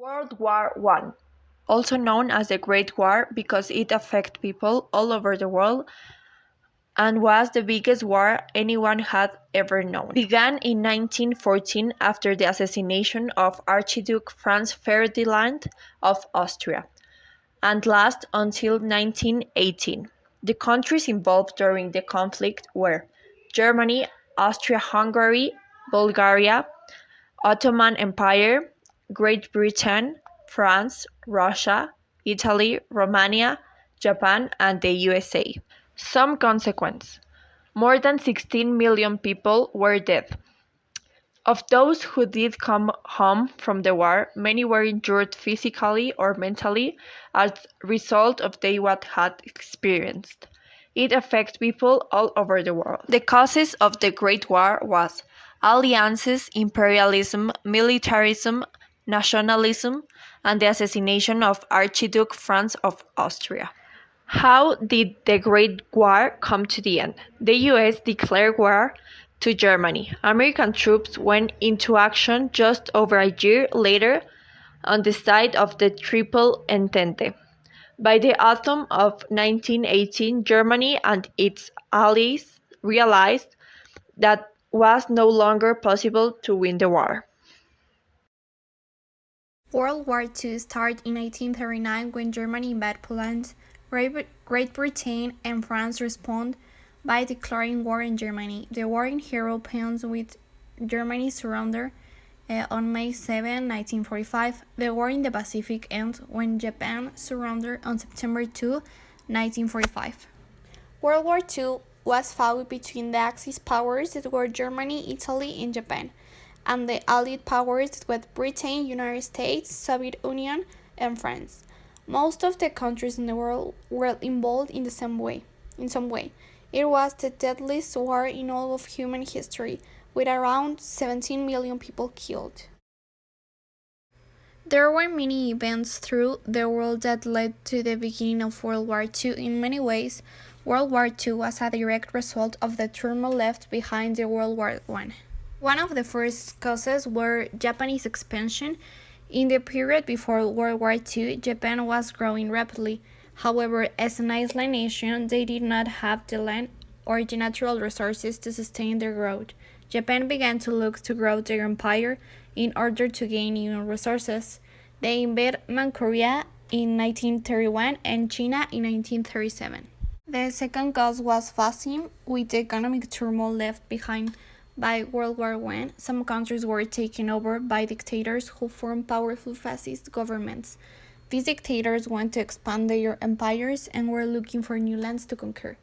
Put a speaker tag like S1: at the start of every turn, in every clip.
S1: World War One, also known as the Great War because it affected people all over the world and was the biggest war anyone had ever known. Began in 1914 after the assassination of Archduke Franz Ferdinand of Austria and lasted until 1918. The countries involved during the conflict were Germany, Austria-Hungary, Bulgaria, Ottoman Empire, Great Britain, France, Russia, Italy, Romania, Japan, and the USA. Some consequence: more than 16 million people were dead. Of those who did come home from the war, many were injured physically or mentally as a result of what had experienced. It affected people all over the world. The causes of the Great War was alliances, imperialism, militarism, nationalism, and the assassination of Archduke Franz of Austria. How did the Great War come to the end? The US declared war to Germany. American troops went into action just over a year later on the side of the Triple Entente. By the autumn of 1918, Germany and its allies realized that was no longer possible to win the war.
S2: World War II started in 1939 when Germany invaded Poland. Great Britain and France responded by declaring war on Germany. The war in Europe ends with Germany's surrender on May 7, 1945. The war in the Pacific ends when Japan surrendered on September 2, 1945. World War II was fought between the Axis powers that were Germany, Italy, and Japan, and the Allied powers that were Britain, United States, Soviet Union, and France. Most of the countries in the world were involved in some way. It was the deadliest war in all of human history, with around 17 million people killed. There were many events through the world that led to the beginning of World War II. In many ways, World War II was a direct result of the turmoil left behind in World War I. One of the first causes were Japanese expansion. In the period before World War II, Japan was growing rapidly. However, as an island nation, they did not have the land or the natural resources to sustain their growth. Japan began to look to grow their empire in order to gain new resources. They invaded Manchuria in 1931 and China in 1937. The second cause was fascism. With the economic turmoil left behind by World War I, some countries were taken over by dictators who formed powerful fascist governments. These dictators wanted to expand their empires and were looking for new lands to conquer.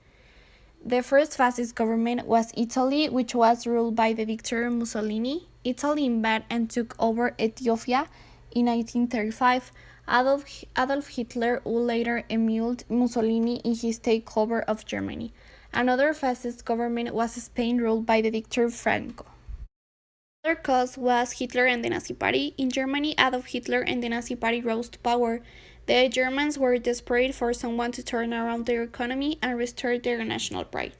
S2: The first fascist government was Italy, which was ruled by the dictator Mussolini. Italy invaded and took over Ethiopia in 1935. Adolf Hitler would later emulate Mussolini in his takeover of Germany. Another fascist government was Spain, ruled by the dictator Franco. Another cause was Hitler and the Nazi Party. In Germany, Adolf Hitler and the Nazi Party rose to power. The Germans were desperate for someone to turn around their economy and restore their national pride.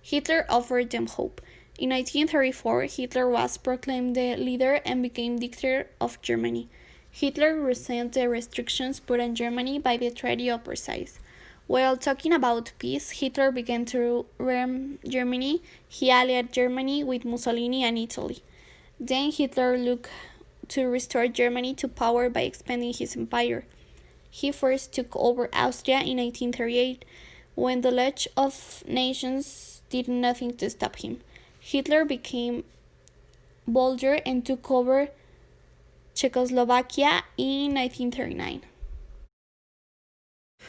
S2: Hitler offered them hope. In 1934, Hitler was proclaimed the leader and became dictator of Germany. Hitler resented the restrictions put on Germany by the Treaty of Versailles. While talking about peace, Hitler began to rearm Germany. He allied Germany with Mussolini and Italy. Then Hitler looked to restore Germany to power by expanding his empire. He first took over Austria in 1938, when the League of Nations did nothing to stop him. Hitler became bolder and took over Czechoslovakia in 1939.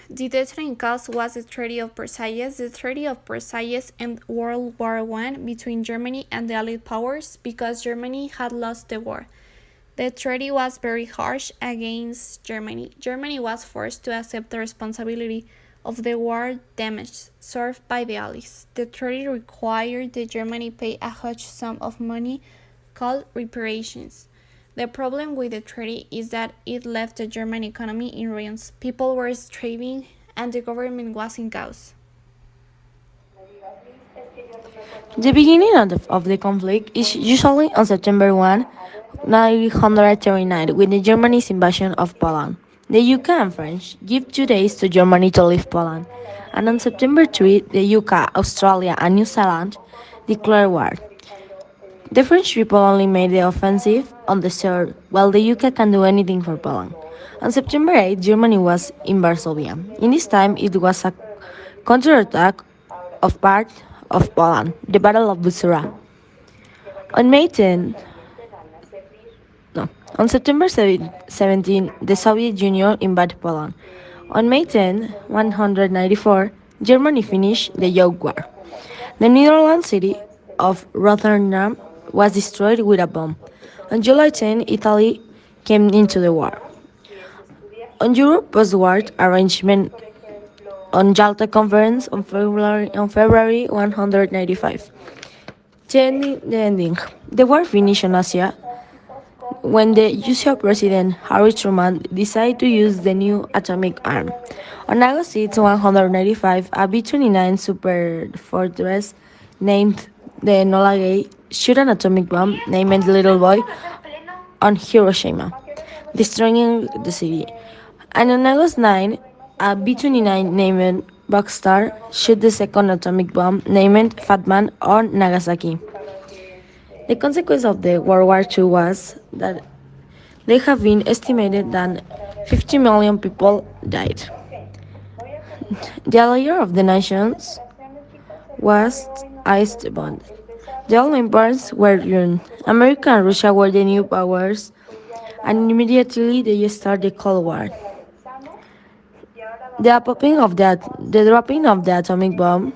S2: The determining cause was the Treaty of Versailles. The Treaty of Versailles ended World War I between Germany and the Allied powers because Germany had lost the war. The treaty was very harsh against Germany. Germany was forced to accept the responsibility of the war damage suffered by the Allies. The treaty required that Germany pay a huge sum of money called reparations. The problem with the treaty is that it left the German economy in ruins. People were starving and the government was in chaos.
S3: The beginning of the conflict is usually on September 1, 1939, with the Germany's invasion of Poland. The UK and French give 2 days to Germany to leave Poland, and on September 3, the UK, Australia, and New Zealand declare war. The French people only made the offensive on the shore, while the UK can do anything for Poland. On September 8, Germany was in Varsovia. In this time, it was a counterattack of part of Poland, the Battle of Busura. On May 10, no, on September 17, the Soviet Union invaded Poland. On May 10, 194, Germany finished the Yolk War. The Netherlands city of Rotterdam was destroyed with a bomb. On July 10, Italy came into the war. On Europe post-war arrangement on Jalta Conference on February 195. The ending. The war finished in Asia when the US President Harry Truman decided to use the new atomic arm. On August 6, 195, a B-29 super fortress named the Enola Gay shot an atomic bomb named Little Boy on Hiroshima, destroying the city. And on August 9, a B-29 named Boxstar shot the second atomic bomb named Fat Man on Nagasaki. The consequence of the World War II was that there have been estimated that 50 million people died. The leader of the nations was Esteban. The old main powers were ruined. America and Russia were the new powers, and immediately they started the Cold War. The dropping of the atomic bomb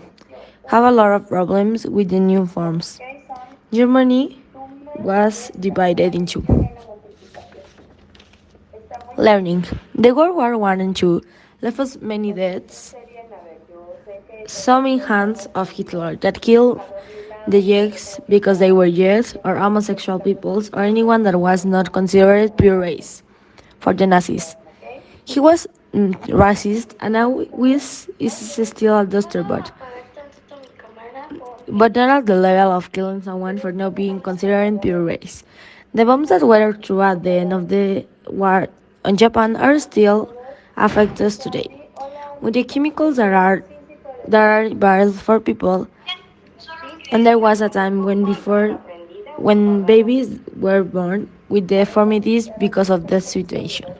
S3: have a lot of problems with the new forms. Germany was divided in two. Learning. The World War One and Two left us many deaths, some in hands of Hitler that killed the Jews because they were Jews or homosexual peoples or anyone that was not considered pure race for the Nazis. He was racist and now is still a duster but not at the level of killing someone for not being considered pure race. The bombs that were thrown at the end of the war on Japan are still affect us today. With the chemicals that are bad for people, and there was a time when babies were born with deformities because of the situation.